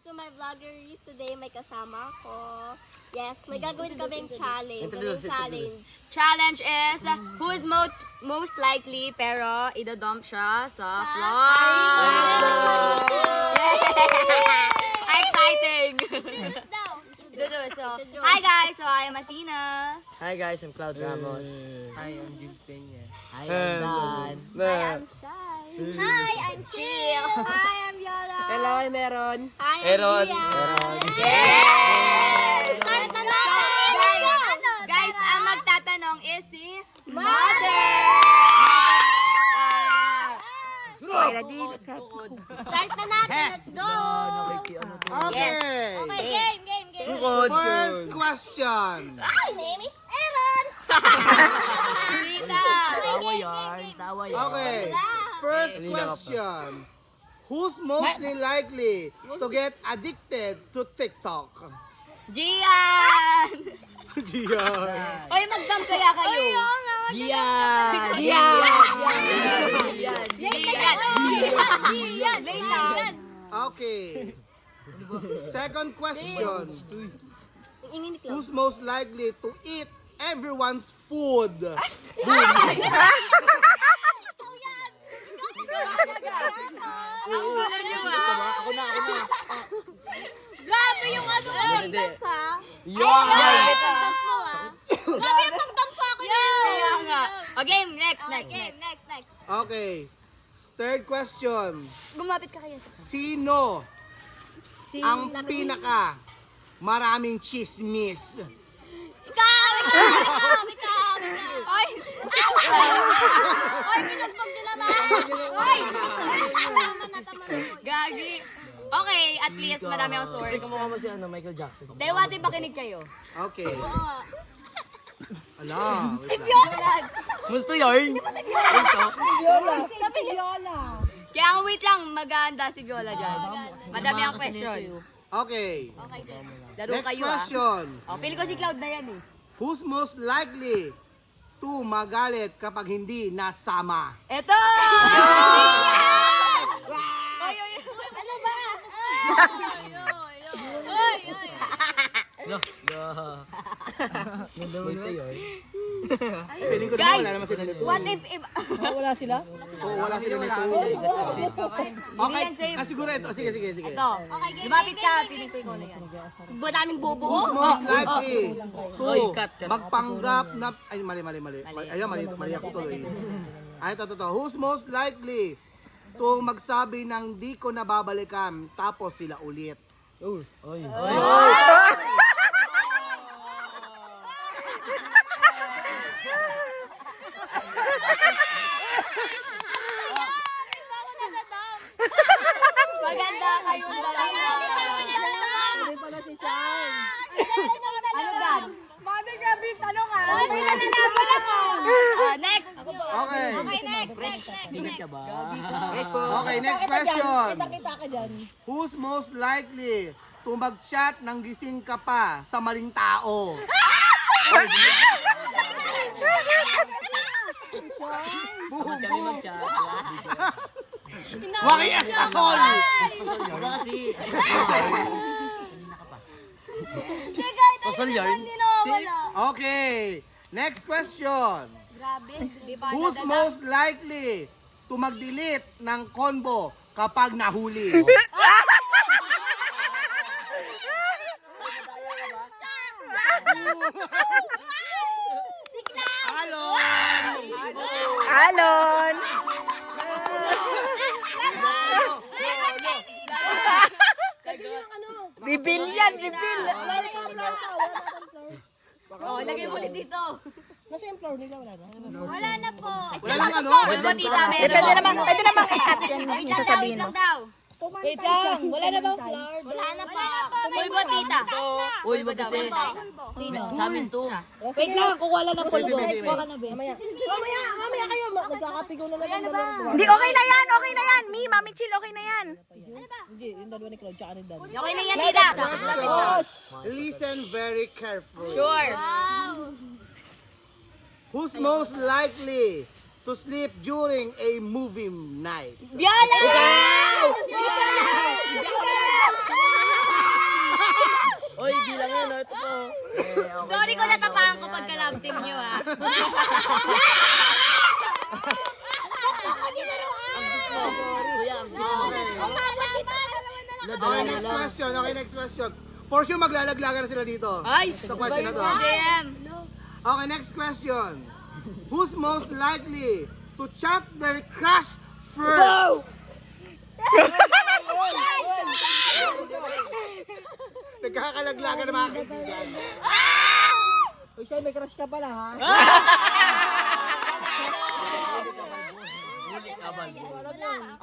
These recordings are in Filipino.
to my vloggeries. Today may kasama ko. Yes, may gagawin kaming challenge. Challenge is who is most likely pero idodump siya sa floor. Exciting! So, hi guys, so I am Athena. Hi guys, I'm Cloud Ramos. Hi, I'm Jim Peña. Hi, I'm Dan. Hi, I'm Shai. Hi, I'm Chill. Hi, I'm Yola. Hello, I'm Meron. Hi, I'm Gian. Yay! Start na natin! Guys, ang magtatanong is si Mother! Start na natin. Let's go! Okay. Okay, game. First question. My name is Aaron. Tita! Okay. First question. Who's mostly likely to get addicted to TikTok? Gian! Gian. Oy, mag-dump kaya kayo. Gian! Gian! Wait lang. Okay. Second question. Who's most likely to eat everyone's food? Ang gulo niyo ah. Ako na. Grabe yung ano. Ha? Yung Grabe ka. Grabe yung pagdamp sa akin. Kaya nga. Okay, next. Next. Okay. Third question. Gumapit ka kaya. Sino ang pinaka maraming chismis? Ikaw. Oy! Oy, pinagpag din naman. Oy. Gagi. Okay, at least madami ang source. Kamukha mo si Michael Jackson. Dewati, pakinig kayo. Okay. Ala. Multo yarn. Kaya nga wait lang, maganda si Viola dyan. Madami ang question. Okay. Laro Next kayo ah. question. Oh, pili ko si Cloud na yan eh. Who's most likely to magalit kapag hindi nasama? Eto! Oy! Ano ba? Multo yarn. Piling ko Guys, naman wala naman sila nito. What if... Oo, wala sila nito. Okay, yan safe. siguro ito. Sige. Ito. Lumapit ka, piling ko ikaw na yan. Madaming bobo. Who's most likely Oy, to cut. magpanggap na... Ay, mali. Ayun, mali ako tuloy. Ay, ito. Who's most likely to magsabi ng di ko nababalikan tapos sila ulit? Oy. Maganda kayong dalawa. Ano Dan? Mother, grabe yung tanong ha. Oy, pinananapan ako. Next. Okay. Next. Tingin ka ba? Okay, next question. Who's most likely to mag-chat ng gising ka pa sa maling tao? Boom, boom. Waki Espasol! Wala kasi. Social yarn? Okay, next question. Grabe. Di ba? Who's most likely to mag-delete ng combo kapag nahuli? Alon! Bibil yan, bibil! Oh, lagay mo ulit dito. Wala na po. Wala lang ano? Bulbo tita, meron. Pwede naman i-cut yan. Wait lang daw, Sasabihin wait mo. lang daw. Wait lang, wala na bang flower? Wala na po. Bulbo tita. Uy, wag kasi. Sa amin to. Wait lang, kung wala na pulbo. Sige. Mamaya kayo, magkakapigaw na lang. Hindi, okay na yan. Mi, Mami Chill, okay na yan. Okay na yan, tita. Listen very carefully. Sure. Who's most likely to sleep during a movie night? Viola! Sorry ko natapakan ko pagka love team nyo ah. Okay, next question. Okay, next question. For sure, maglalaglagan na sila dito. Ay! Sa question na to. JM! Okay, next question. Who's most likely to chat their crush first? Nagkakalaglagan na mga kaibigan. Uy, siya, may crush ka pala, ha?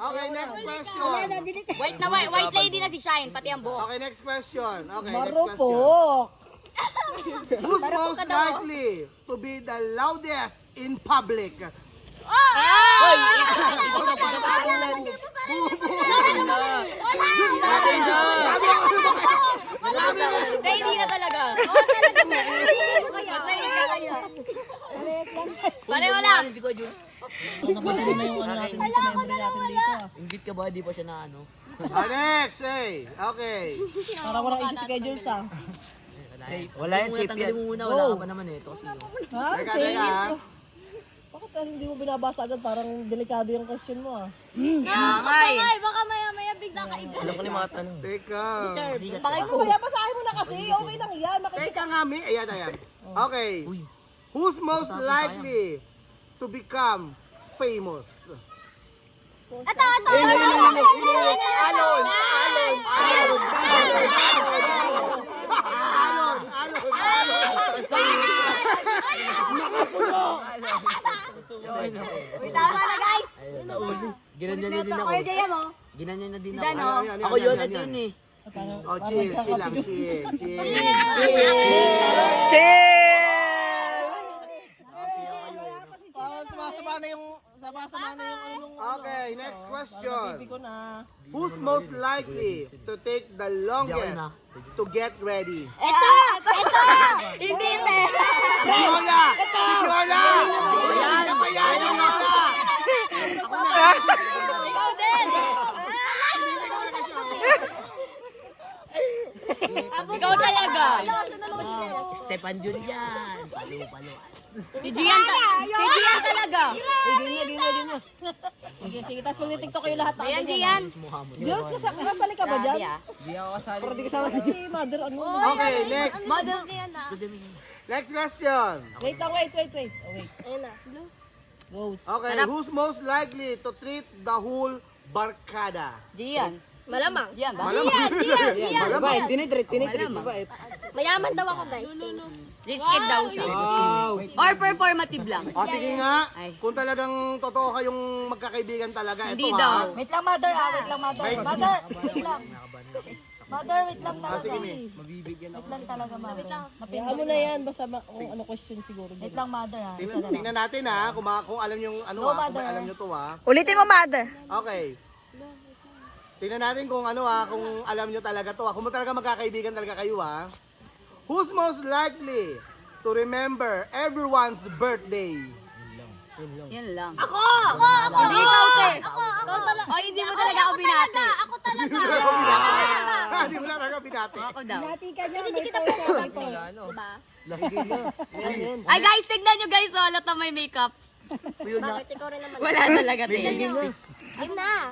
Okay, next question. White lady na si Shine, pati ang buhok. Okay, next question. Okay, next question. Marupok. Who's most likely to be the loudest in public? Hindi na talaga. Pareho lang. Ingit ka ba? Di pa siya na ano? Next, hey. Okay. Para walang issue si Kuya Jules, ha? Wala yan, safe yan. Muna, wala ka pa naman eh. Ito kasi yun. Ha? Teka, Same. teka. Bakit hindi mo binabasa agad? Parang delikado yung question mo, ah. Angay. Baka maya-maya bigla ka Alam ko na yung mga tanong. Teka. Ano kaya basahin mo na kasi? Okay lang yan. Teka nga, Mi. Ayan, ayan. Okay. Who's most likely to become famous? Ito! Alon! Tama na guys! Ginanyan na din ako. Kuya JM oh! Ginanyan na din ako. Dan, oh. Ako yun, ito yun eh. Oh, chill lang, chill. Sama na yung ano nung Okay, next question. bibi ko na. Who's most likely to take the longest to get ready? Ito! Hindi. Viola! Si Viola! Kapayan ni Viola! Ikaw din. Ikaw talaga. Stepan Julian. Palo. Si Gian talaga. Sige, tapos mag-tiktok kayo lahat. Ayan, Gian. Jules, kasali ka ba dyan? Di ako kasali. Para di kasama si Jules. Mother, ano? Okay, next. Model. Next question. Wait lang, wait. Oh, wait. Ayun na. Goes. Okay, who's most likely to treat the whole barkada? Gian. Malamang. Gian ba? Malamang. Tinitreat. Mayaman daw ako guys. Rich kid daw siya. Wow. Or performative lang. O sige nga, Ay. kung talagang totoo kayong magkakaibigan talaga, Hindi ito daw. ha. Wait lang, mother. Wait lang. Mother, wait lang Ah, sige, Mi. talaga, mother. Hayaan mo na yan, basta kung ano question siguro. Wait lang, mother, ha. Tingnan natin ha, kung alam yung ano ha, kung alam nyo to ha. Ulitin mo, mother. Okay. Tingnan natin kung ano ha, kung alam nyo talaga to ha. Kung talaga magkakaibigan talaga kayo ha. Who's most likely to remember everyone's birthday? Yan lang. Ako! Hindi ikaw, sir. Ikaw talaga. O, hindi mo talaga ako binati. Ako talaga. Hindi mo na talaga binati. Ako daw. Hindi kita pinatay ko. Diba? Ay, guys, tignan nyo guys. Oh, lahat na may makeup. Bakit ikaw rin naman? Wala talaga, te. Ayun na.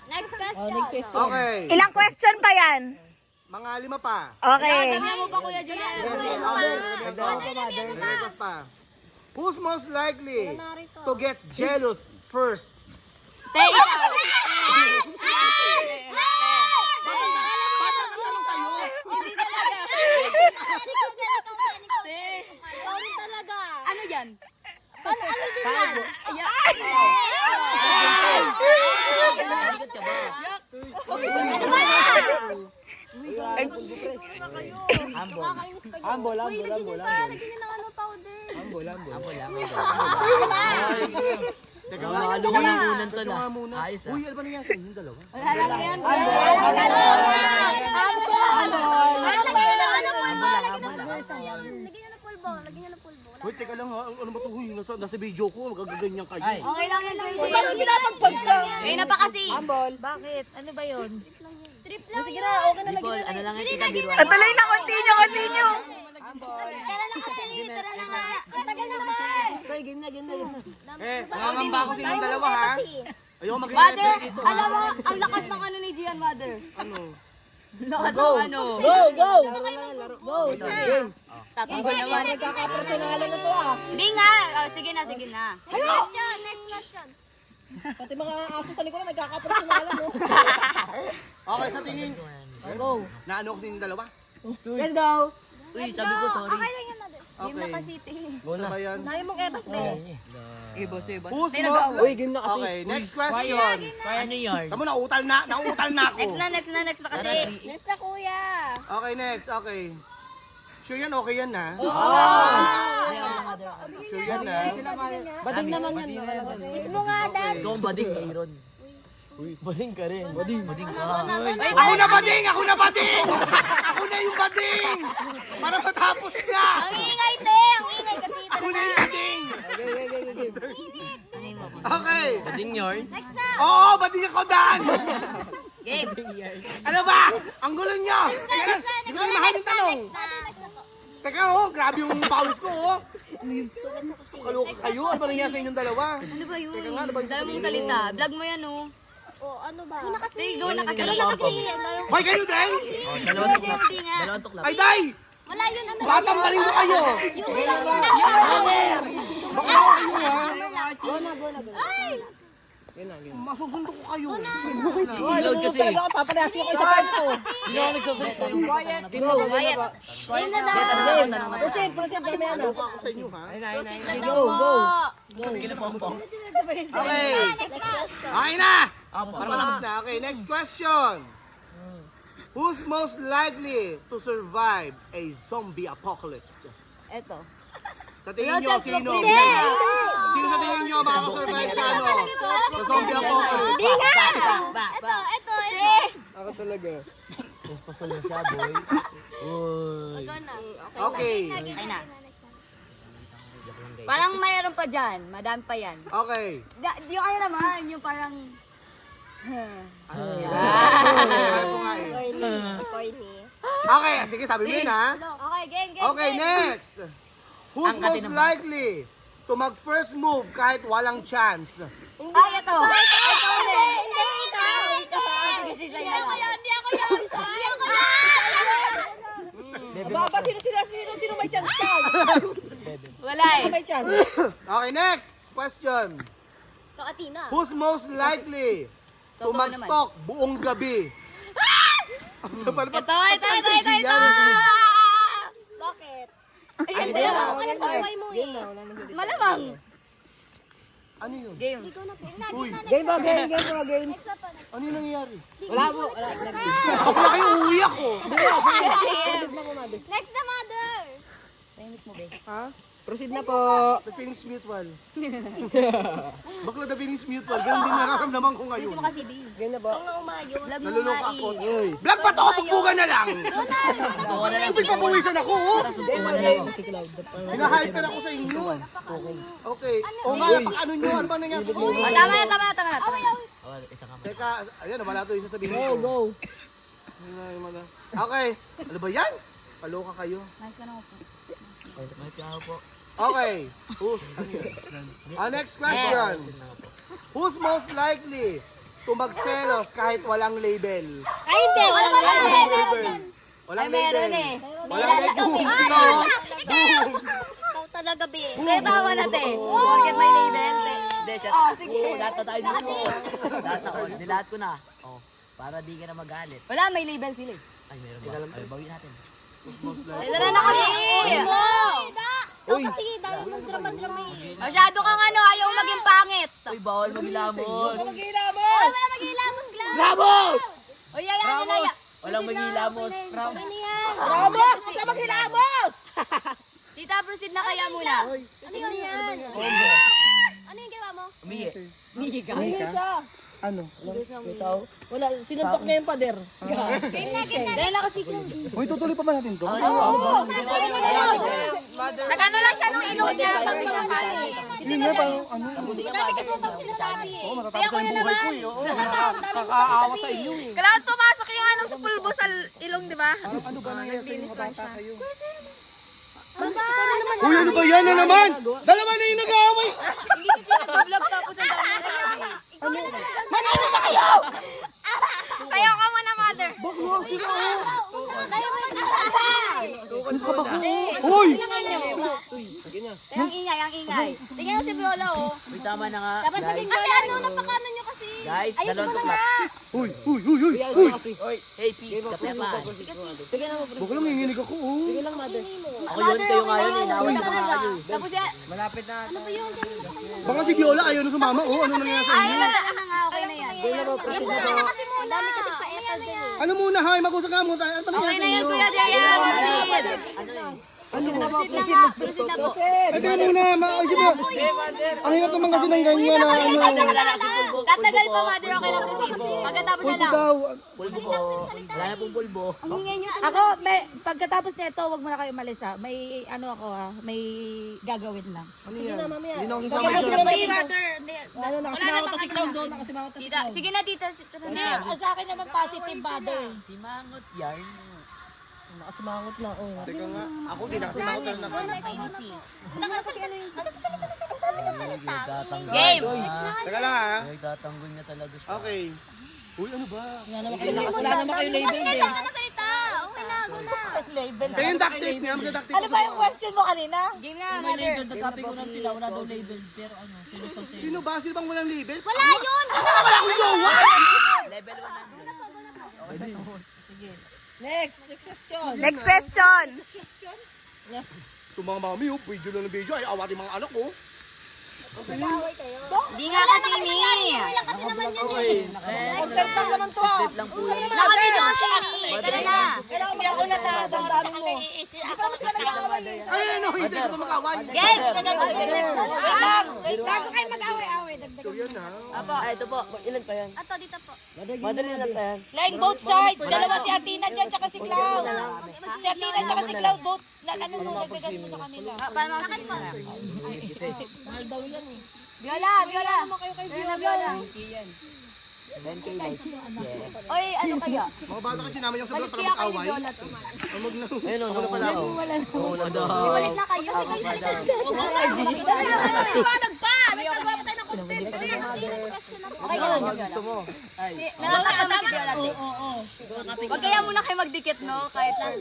Next question. Next question. Okay. Ilang question pa yan? Mga 5 pa. Okay. Sabi mo pa, Kuya Julian. Request pa. Who's most likely to get jealous first? Te, ikaw. Hindi talaga. Te, Ikaw rin talaga. ano yan? Bigat ka ba? Ambol. Teka nga. Lumalunan to na. Muna. Ayos ah. Uy, ano ba nangyari sa inyong dalawa? Wala lang yan. Uy, teka lang ha. Ano ba ito? Uy, nasa video ko. Magagaganyan kayo. Ay. Okay lang yan, Kuya Paano Julian. pinapagpag ka? Eh, na pa kasi. Bakit? Ano ba yun? Trip lang. Sige na, okay na Di Paul, ano lang yan, kita biruan. Tuloy na, continue. Tara na kasi, tara na nga. Tagal na naman. Nangangamba ako sa inyong dalawa, ha? Ayoko Mother, mag-refer dito. alam mo, ang lakas ng ano ni Gian, Mother. Ano? Lakas ng ano. Go, go! Go! Iba naman. Nagkakapersonalan na to ah. Hindi nga. Oh, sige na, sige na. Next question. Pati mga aso sa likod na nagkakapersonalan no. Okay, sa tingin. Go. Naano ko sa inyong dalawa? Let's go. Uy, sabi ko sorry. Okay lang yan, mother. Okay. Go Ano na. ba yan? Nayo mong ebas, be. Ibos. Who's Tayo most... nag-away. game na kasi. Okay, next question. Kaya nyo yarn. Kamu nauutal na ako. Next na kasi. Next na, kuya. Okay, next. Okay. Sure yan, okay yan na. Sure yan na. Bading naman yan. Kiss mo nga, dad. Ikaw ang bading, Aaron. Uy, bading ka rin. Bading ka. Ako na bading! Ako na bading! Ako na yung bading! Para matapos na! Ang ingay, te. Ang ingay kasi. Ako na yung bading! Okay. Bading yarn. Oo, bading ako, Dan! Game. Ano ba? Ang gulo nyo! Teka lang, hindi ko na mahal yung tanong. Teka, oh, grabe yung pawis ko, oh. Kaloka kayo. Ano ba nangyari sa inyong dalawa? Ano ba yun? Teka nga, ano ba yung Dala mong salita. Vlog mo yan, oh. Oh, ano ba? Sige, go na kasi. Ano na kasi? Hoy, kayo din! Dalawang tuklap. Hindi nga. Dalawang tuklap. Ay, Day! Wala yun. Ano? Batang baling ko kayo! Baka ako kayo, ha? Masusundo ko kayo. Load kasi. Talaga ako, paparehas ko kayo sa part ko. Hindi ako nagsasalita. Quiet. Game na daw. Proceed, kami ano. Ako sa inyo, ha? Go, go. Okay. Okay na! Para matapos na. Okay, next question. Who's most likely to survive a zombie apocalypse? Eto. Sa tingin nyo, sino? Sino sa tingin nyo makakasurvive sa ano? Sa zombie apocalypse? Ito. Ako talaga. Mas pasal na siya, boy. Uy. Okay. Ay na. Parang mayroon pa dyan. Madami pa yan. Okay. Yung ano naman, yung parang... Kaya ko nga eh. Corny. Okay, sige, sabi mo yun, ha? Okay, game. Okay, next. Who's most likely to mag-first move kahit walang chance? Ay, ito. Hindi ikaw. Sige, Hindi ako yun. Baba, sino may chance ka? Wala eh. May chance. Okay, next question. So, Atina. Who's most likely to Totoo mag-stalk buong gabi? Ito. Bakit? Ayan, Wala ako ka ng buhay mo eh. Malamang. Ano yun? Game. Uy, Game ba, game. ano yung nangyayari? Wala mo. Ako na kayo, uwi ako. Next na, mother. Proceed na po. The Phoenix Mutual. Bakla The Phoenix Mutual. Ganun din nararamdaman ko ngayon. Game na po. Ito nga umayo. Naluloko ako. Vlog pa to, pagbugan na lang. Siyempre papawisan ako, oh. Hinahype ka na ako sa inyo. Okay. O nga, ano nyo? Ano ba nangyari sa inyo? Tama na. Teka, ayan, wala to yung sasabihin ko. Go. Okay. Ano ba yan? Paloka kayo. May piyaw po. Okay. Next question. Who's most likely to magselos kahit walang label? Ay, hindi. Wala Label. Walang label. Walang label. Ikaw talaga, be. Say, tawa na, te. Forget my label, te. Hindi, siya. Sige. Lahat na tayo dito. Lahat ako. Nilahat ko na. Oh, para di ka na magalit. Wala, may label sila eh. Ay, meron ba? Ay, bawin natin. Tara na kasi. Ikaw kasi, dahil magdrama-drama eh. Masyado kang ano, ayaw maging pangit. Uy, bawal magilamos. Wala mag-ilamos, Glam. Ramos! O, yayan nila. Walang magilamos. Ano yan? Ramos! Huwag ka maghilamos! Tita, proceed na kaya muna. Ano yan? Ano yung ginawa mo? Umihi. Ano? Ikaw? Wala, sinuntok niya yung pader. Dahil na kasi kung... Uy, tutuloy pa ba natin to? Nagano lang siya nung ilong niya. Yun na, parang ano. Dati kasi itong sinasabi eh. Matatapos na yung buhay ko eh. Oo, nakakaawa sa inyo eh. Kailangan pumasok yung anong sa pulbo sa ilong, di ba? Ano ba nangyayari sa inyo bata kayo? Uy, ano ba yan na naman? Dalawa na yung nag-aaway. Hindi kasi nag-vlog tapos ang dami nagsabi. Manalo na kayo! Sayo ka muna, mother. Uy! Ang ingay, ang ingay. Tingnan mo si Viola, oh. Uy, tama na nga. Dapat Guys, sabihin Viola, ano, napakano nyo kasi. guys, dalawang tuklap. Uy! Uy! Hey, peace, kape pa. Baka lang nanginginig ako, oh. Ako yun, kayo nga yun, inaway ko nga kayo. Tapos yan, Baka si Viola ayaw na sumama, oh. Ano nangyayari sa inyo? ano na nga, okay na yan. Ang dami kasi pa-etal dyan eh. Ano muna, hay? Mag-usap nga muna tayo. Ano ba Okay nangyayari na sa yan, inyo? Kuya Dayan. Proceed na po. Ay, teka muna, maayos mo. Ang hirap naman kasi ng ganyan na ano. Tatagal pa, mother, okay lang proceed. Pagkatapos na Pulbo lang. daw. Pulbo po. Wala na pong pulbo. Ako, pagkatapos nito, wag muna kayo umalis ha. May ano ako ha, may gagawin lang. Ano yan? Hindi na ako sasama Pagkatapos dyan. na may mother, ano, nakasimawat na si Clown doon, nakasimawat na si Tita, sige na, tita. Hindi, sa akin naman positive mother. Si Mangot yarn. Nakasimangot na ako. Teka nga, ako din nakasinakot na ako. Game! Teka lang ha. Ay, tatanggol niya talaga siya. Okay. Uy, ano ba? Wala naman kayo label eh. Label. Kaya yung duct tape niya, mag-duct tape. Ano ba yung question mo kanina? Game na, mother. Nagkapigunan sila, wala daw label. Pero ano, Sino ba? Sino bang walang label? Wala yun! Level 100. Next question. Next question. Ito mga mami, oh, video lang ng video. Ay, awatin mga anak, oh. Di nga kasi, Mi. Okay. Order lang naman to ha. Lang po yan. Nakabidyo kasi, Mi. Tara na. Pero hindi ako na damdamin mo. Hindi pa mas nag-aaway. Ay, no, hindi ko makawal. Game! Wait lang. Bago kayo mag-away-away. So, yan ha. Ay, ito po. Ilan pa yan? Ato, dito po. Madali lang pa yan. Line both sides. Dalawa si Atina dyan, tsaka si Cloud. Si Atina tsaka si Cloud, both. Ano mo, nagdagan mo sa kanila. Paano ako sa Viola, Viola. Viola, Viola. 10K guys. Oy, ano kaya? Mga bata kasi namin yung sobrang para Kaya kayo mag-away. Viola to. Mag na. Ayun o, nawala ako. Nawala daw. Balik na kayo. Okay ka lang, Viola. Gusto mo? Nakakatawa si Viola. Huwag kaya muna kayo magdikit, no? Kahit lang.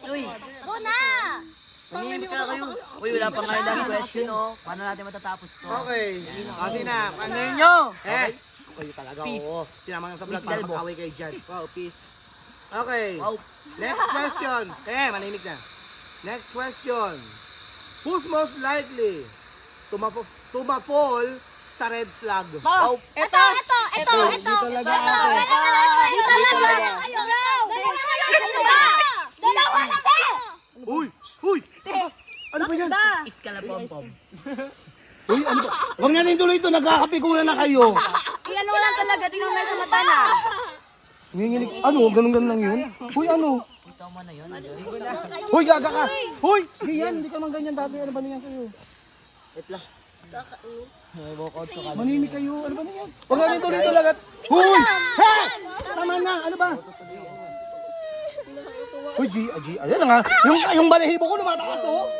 Uy! Go na! Nangyimik ka kayo. Uy, wala pa nga yung last question oh. Paano natin matatapos to? Okay. Kasi na, ano nyo? Kayo talaga, Peace. oo. Sinama nga sa vlog Peace, para Dalbo. mag-away kayo dyan. Wow, peace. Okay. Wow. Next question. Manimik na. Next question. Who's most likely to ma-fall sa red flag? Oh, Ito! Dito talaga ako. Dalawa na ba? Uy! Uy! Ano ba yan? Iskala pom-pom. Uy, ano ba? Huwag natin tuloy ito. Nagkakapigunan na kayo. Tingnan mo lang talaga. Tingnan mo sa mata na. Nginginig. Ano? Ganun-ganun lang yun? Uy, ano? Ito mo na yun. Uy, gaga ka! Uy! Sige yan, hindi ka man ganyan dati. Ano ba nangyyan sa'yo? Manimik kayo. Ano ba nangyyan? Huwag natin tuloy ito lagat. Uy! Hey! Tama na. Ano ba? Uy, G. Ayan na nga. Yung balahibo ko lumatakas, oh.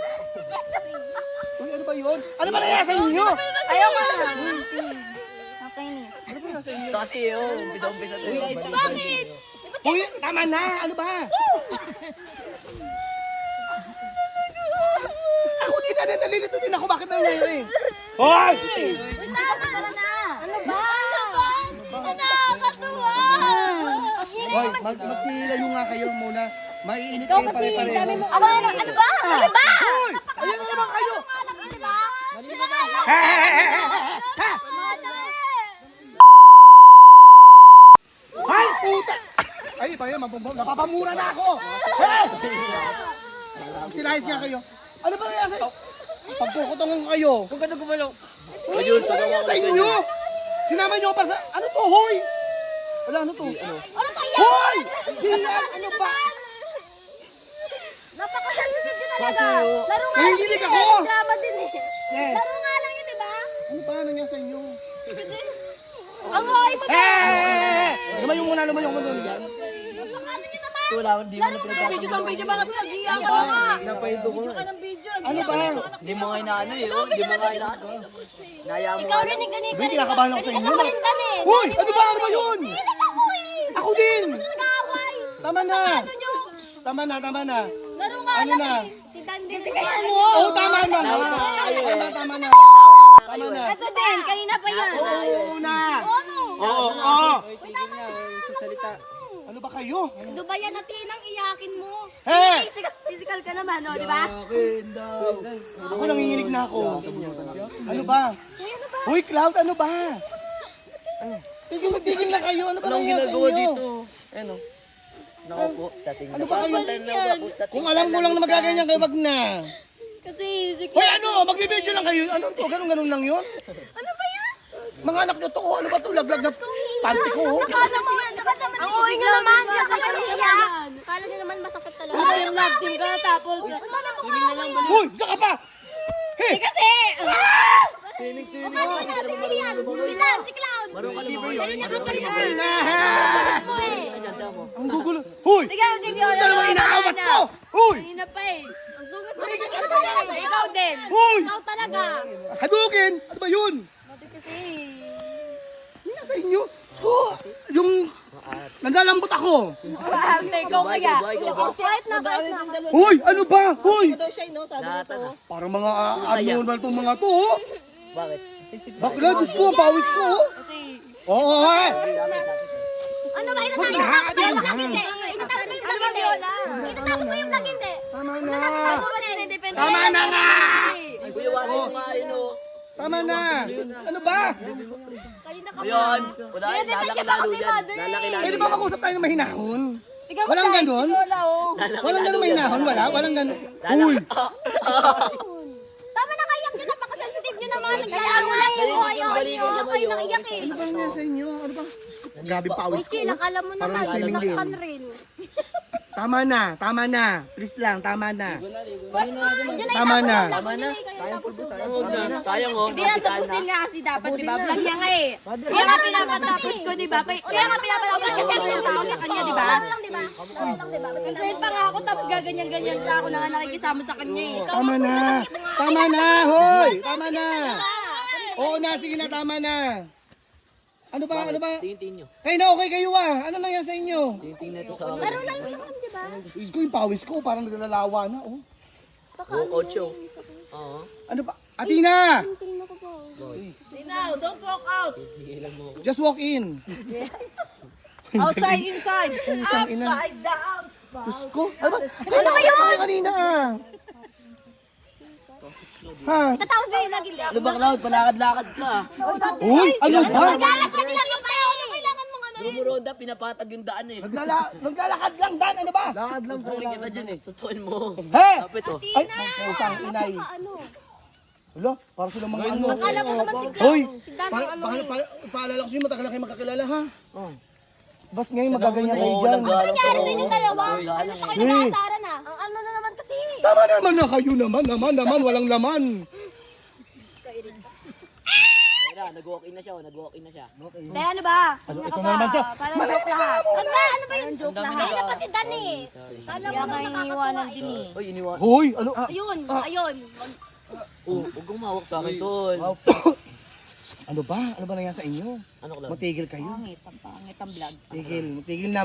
Uy, ano ba yun? Ano ba nangyari sa inyo? Ayaw ko na. Okay na. Ito kasi yun. Umpisa-umpisa to yun. Uy, tama na. Ano ba? Ako din na. Nalilito din ako. Bakit nangyari? Hoy! Tara na. Ano ba? Dito na! Katuwa! Hoy, magsilayo nga kayo muna. Maiinit kayo pare-pareho. Ako na lang. Ano ba? Ano ba? Hoy! Ayan na naman kayo! Diba? Ay, puta! Ay, iba yun, napapamura na ako! Hey! Sinayos nga kayo. Ano ba nangyari? Pagkukutangan kayo. Kung gano'n gumalaw. Ayun, Ano nangyari sa inyo? Sinama nyo pa sa... Ano to, hoy? Wala, ano to? Ano to yan? Hoy! Siyan, ano ba? Napaka-sensitive din talaga. Laro nga lang Nanginginig yun ako! eh. Drama din eh. Eh, Laro nga lang yun, diba? ano ba nangyari sa inyo? Ang okay mo na. Lumayong muna doon. Ano nyo naman? ko wala, hindi mo na pinagtatanggol. Video mga to, nag-iiyak ka na nga. Video ka ng video, Ano ba? Hindi mo nga inaano eh, oh. Hindi mo nga inaano. Naya mo. Ikaw rin yung ganito. Hindi, kinakabahan ako sa inyo. Ganit. Hoy! Ano ba? Ano ba yun? Ako din! Nag-aaway. Tama na! Tama na, tama na. Laro nga Ano na? Si Dandy. Ano? Oo, tama na nga. Tama na. Tama na. Ito din, kanina pa yan. Oo na. Ano? Oo, oo. Tigil nga, sa salita. Ano ba kayo? Ano ba yan? Natinang iyakin mo. Hey! Physical ka naman, no, di ba? Ako nanginginig na ako. Ano ba? Hoy, Cloud, ano ba? Tigil na kayo. Ano ba nangyayari sa inyo? Ano? Naku po, tatingin Ano na. ba kayo? Papatay Kung alam ko lang na magaganyan kayo, wag na. Kasi, sige. Hoy, ano? Magbibideo lang kayo. Ano to? Ganun lang yun? Ano ba yan? Mga anak nyo to. Ano ba to? Laglag na panty ko. Ang uwi nga naman. Kala niyo naman masakit talaga. Yung love team ka, tapos... Hoy, isa ka pa! Hey! Kasi! Si Cloud! Marunong ka naman yun. Ang gugulo. Hoy! Ikaw din yun. Dalawang inaawat ko! Hoy! Kanina pa eh. Ang sungit mo naman. Ikaw din. Hoy! Ikaw talaga. Hadugin! Ano ba yun? Kasi... Hindi na sa inyo. So, yung... Nandalambot ako. Ikaw kaya. Kahit na kahit na. Hoy! Ano ba? Hoy! Ito siya, no? Sabi nito. Parang mga abnormal tong mga to. Oh. Bakit? Bakla, Diyos ko, ang pawis ko. Oh. Oo, hoy! Ano ba? Inatapos mo yung lakinde. Inatapos mo yung lakinde. Inatapos mo yung lakinde. Tama na. Independent. Tama na nga! Ay, kuya, wala yung mga yun, oh. Tama na. Ano ba? Ayun. Wala yun, lalaki lalo yan. Lalaki lalo Pwede yan. ba mag-usap tayo ng mahinahon? Walang ganon? Walang ganon mahinahon? Wala? Walang ganon? Uy! Tama na kayak nyo. Napaka-sensitive nyo naman. Nag-aaway. Kayo naiyak eh. Ano ba nangyari sa inyo? Ano ba? Grabe pawis ko. Chill, akala mo naman. Parang feeling din. Sinaktan rin. Tama na, tama na. Please lang, tama na. Tama na. Tama na. Sayang, oh. Hindi yan tapusin nga kasi dapat, di ba? Vlog niya nga eh. Kaya nga pinapatapos ko, di ba? Kaya nga pinapatapos ko kasi yung tao sa kanya, di ba? Concerned pa nga ako, tapos gaganyan-ganyan sa ako na nga nakikisama sa kanya eh. Tama na. Tama na, hoy. Tama na. Oo na, sige na, tama na. Ano ba, ano ba? Tingin-tingin nyo. Kayo na okay kayo Ano na yan sa inyo? Tingin-tingin na ito sa akin. Diyos ko, yung pawis ko, parang naglalawa na. Oh. Oh, Ocho. Oo. Ano ba? Atina! Now, don't walk out. Just walk in. Outside, inside. Isang ina. Upside down. Diyos ko. Ano ba? Ano ba yun? Kanina Ha? Tatawag ba yung lakinde? Ano ba, Cloud? Palakad-lakad ka. Uy, ano ba? Lalakad lang yung tayo. Kailangan mo ano. Rumuronda, pinapatag yung daan eh. Naglalakad lang, Dan. Ano ba? Lakad lang po. Kita dyan eh. Sutuin mo. He! Kapit oh. Ay, pusang inay. Ano? Wala, para silang mga ano. Akala mo naman si Hoy! Si Dan ang ano. Paalala ko sa'yo, matagal na kayo magkakilala, ha? Bas ngayon, magaganyan kayo Oo, dyan. nagalang Nangyari rin yung dalawa. Oy, galang. Ako yung nag-aasaran ah. Ang ano na naman kasi. Tama naman na kayo naman, walang laman. Kaya nag-walk-in na siya, oh. Nag-walk-in na siya. Kaya ano ba? Ito na naman siya. Parang joke lahat. Ano ba yung joke lang? Kaya na pati Dan eh. Kala mo Kaya naman nga iniiwanan din eh. Uy, iniwan. Hoy, ano? Ayun, ayun. Oh, huwag kang mawak sa akin, tol. Ano ba? Ano ba nangyari sa inyo? Ano, Cloud? Magtigil kayo. Pangit ang vlog.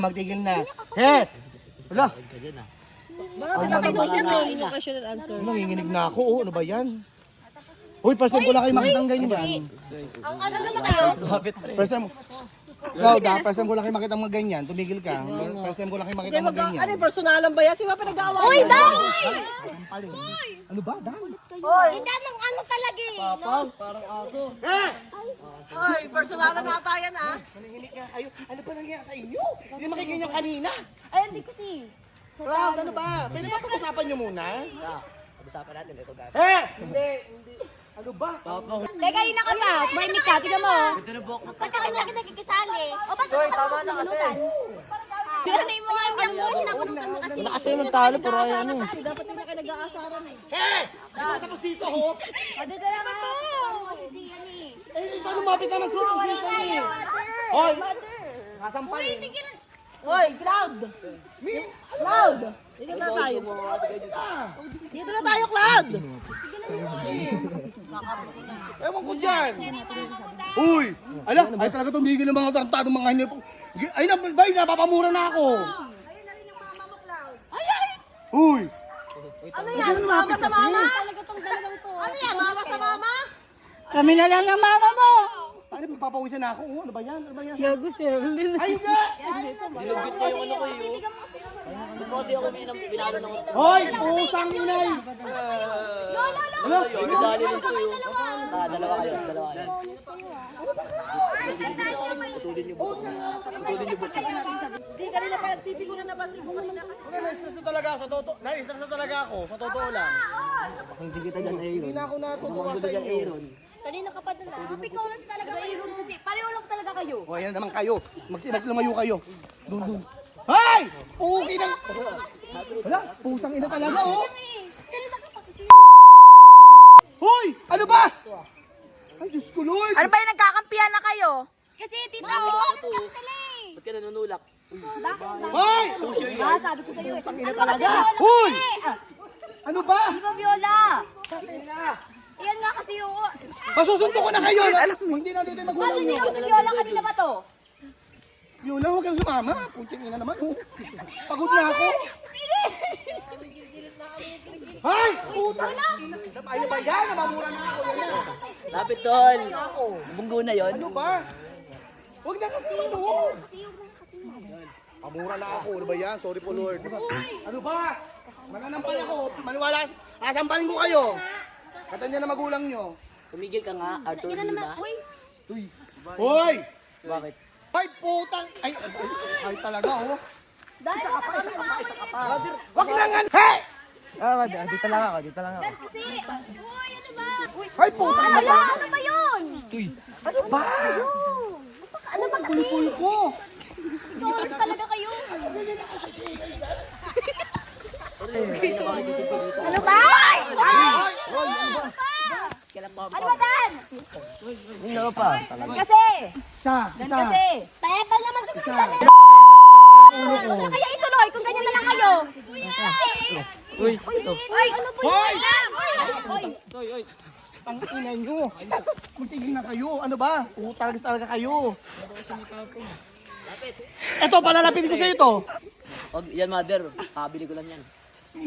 Magtigil na. He! Wala, Ka dyan ah. Question and answer. nanginginig na ako. Oh, ano ba yan? Hoy, first time ko lang kayo makitang ganyan. Ang ano naman kayo? First time. Ikaw, first time ko lang kayo makitang mga ganyan. Tumigil ka. First time ko lang kayo makitang mga ganyan. Ano yung personalan ba yan? Sino ba pinag-aaway? Uy, Dan! Ano ba, Dan? Si Dan ang ano talaga eh. Oy, personalan na ata yan ah. Nanginginig ka kayo. Ano ba nangyari sa inyo? Hindi makiganyan kanina. Ay, hindi kasi. Cloud, ano ba? Pwede ba pag-usapan nyo muna? Pag-usapan natin, ito guys. Hindi. Ano ba? Teka, yun na ka pa. May mic ka. Tignan mo. Ba't ka kasi nagkikisali? O ba't ka tama na kasi? Pinanay mo nga yung vlog mo, sinapunutan mo kasi. Kasi yung talo, pero ayan eh. Kasi dapat hindi na kayo nag-aasaran eh. Tapos dito, ho? O, dito na ba to? Hindi yan eh. Eh, paano mapit naman sito? Hoy! Kasampalin. Hoy, Cloud! Cloud! Dito na tayo. Dito na tayo, Cloud! Ewan ko dyan. Uy! Ala, ay talaga tumigil ng mga tarantadong mga hanip. Ay, bay, napapamura na ako. Uy! Ano yan? Mama sa mama? Ano yan? Mama sa mama? Kami na lang ng mama mo. Ano, magpapawisan na ako. Oh, ano ba yan? Ano ba yan? Gago, Sherilyn. Ay, hindi! Dinugit niya yung ano ko eh. Kasi ako pinalo ng... Hoy! Pusang inay! Ano? Isali lang ko yun. Dalawa kayo. Putulin niyo buto. Hindi, kanina pa nagtitigunan na ba si kanina? Ano, na-stress na talaga sa totoo. Na-stress na talaga ako, sa totoo lang. Hindi kita dyan, Aaron. Hindi na ako natutuwa sa inyo. Aaron. Kanina ka pa dun ah. Picores talaga kayo. Pareho lang talaga kayo. O, ayan naman kayo. Maglumayo kayo. Dun. Hay! Puki ng... Wala, pusang ina talaga, oh. Hoy! Ano ba? Ay, Diyos ko, Lord. Ano ba yung nagkakampihan na kayo? Kasi tita, Picores ka sila eh. Ba't ka nanunulak? Hoy! Ah, sabi ko sa'yo eh. Pusang ina talaga. Hoy! Ano ba? Di ba, Viola? Iyan nga kasi yung... Masusunto ko na kayo. Hindi na dito yung magulang Bakit nyo. niyo si Viola kanina ba to? Yun lang, huwag kang sumama. Puting ina naman, oh. Pagod na ako. Hay! Putang ina. Ay, ba yan? Namamura na ako. Yan na. Lapit tol. Bunggo na yon. Ano ba? Huwag na kasi ito. Pamura na ako. Ano ba yan? Sorry po, Lord. Ano ba? Mananampal ako. Maniwala. Asampalin ko kayo. Katanya na magulang nyo. Tumigil ka nga, Arthur Lima. Hoy! Bakit? Ay, putang! Ay talaga, oh. Wag na nga! Hey! Dito lang ako. Kasi... Uy, ano ba? Uy, Ay, putang! ano ba yun? Ano ba? Ano ba kasi? Pulpul ko! Picores talaga kayo. Ano ba? Ano ba, Dan? Hindi pa. Kasi... Isa! Kasi... Tayabal naman sa mga Dan. Ano kaya ituloy kung ganyan na lang kayo? Uy, ito. Uy, ano po Hoy! Uy, Ang ina nyo! Magtigil na kayo! Ano ba? Talaga kayo! Eto, palalapin ko sa ito! Wag, yan mother. Kabili ko lang yan.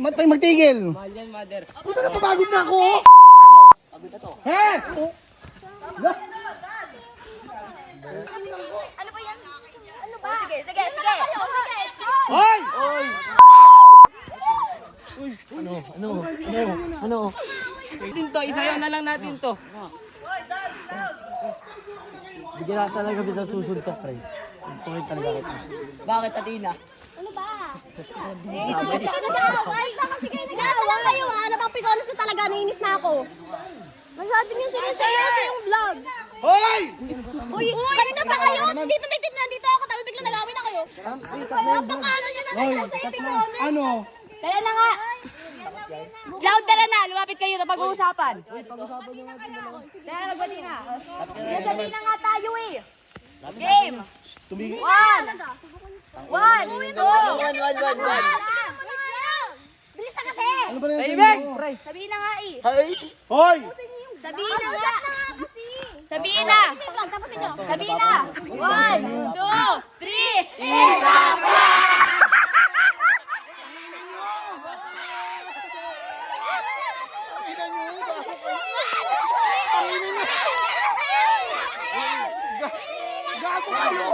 Magtigil! Mahal yan mother. Puta na, pagod na ako! Pagod na to. He! ano ba yan? Ano ba? Sige. Hoy! Ano? Tinto, isayaw na lang natin to. Bigyan na talaga kita susuntok, pre. Tuloy talaga kita. Bakit, Atina? Ano ba? Wala kayo ah. Ano bang Picores na talaga? Nainis na ako. Masabi niyo sinisaya sa yung vlog. Hoy! Uy, kanina pa kayo. Nandito ako. Tapos bigla nagawin na kayo. Napakano niyo na kayo sa Picores. Ano? Kaya na nga. Cloud, tara na. Lumapit kayo na pag-uusapan. Kaya magbati na. Nasabi na nga tayo eh. Game. Tumigil. 1, 2. Bilis na kasi. Ano ba na yung Sabihin na nga eh. Hoy! Sabihin na nga. Sabihin na. Sabihin na. 1, 2, 3. Isang Ina nyo! Gago kayo!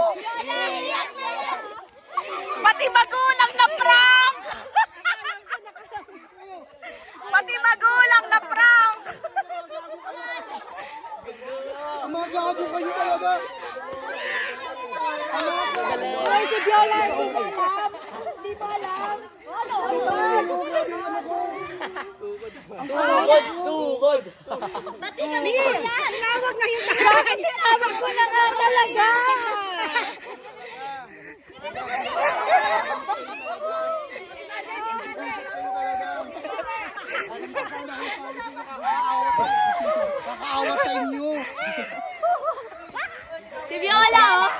Pati magulang na prank! Pati magulang na prank! Mga gago kayo talaga! Ay, si Viola, hindi ba alam? Tukod! Tinawag na yung tahanan. Tinawag ko na nga talaga. Kakaawat sa inyo! Si Viola, oh.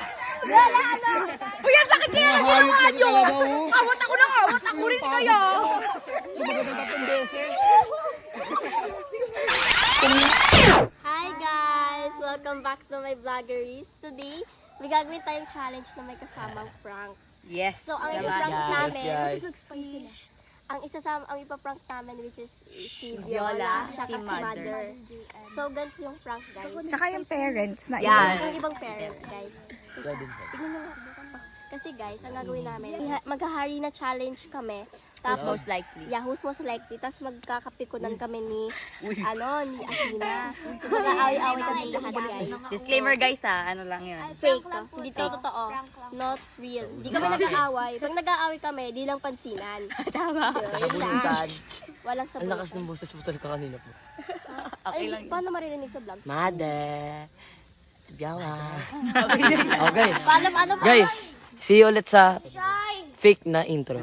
Uy, ang sakit kaya na Mahayop ginawa ka nyo. talaga, oh. Awat ako ng awat. Ako rin kaya. Sumagot ng 3 beses. Hi guys! Welcome back to my vloggeries. Today, may gagawin tayong challenge na may kasamang prank. Yes. So, ang ipaprank namin, guys. ang ipaprank namin which is si Viola, siya si si Mother. So, ganito yung prank guys. Tsaka yung parents na Yung ibang parents guys. Tignan mo nga. Kasi guys, ang gagawin namin, maghahari na challenge kami. Tapos, most likely. Yeah, who's most likely. Tapos magkakapikunan kami ni Athena. Tapos mag-aaway-aaway kami lahat guys. Disclaimer guys ha, ano lang yun. Fake to. Hindi to totoo. Not real. Hindi kami nag-aaway. Pag nag-aaway kami, di lang pansinan. Tama. Sabulutan. Walang Ang sabon. lakas ng boses mo talaga kanina po. Ay, paano maririnig sa vlog? Mother. Biyawa. Oh guys. Paano? Guys, see you ulit sa fake na intro.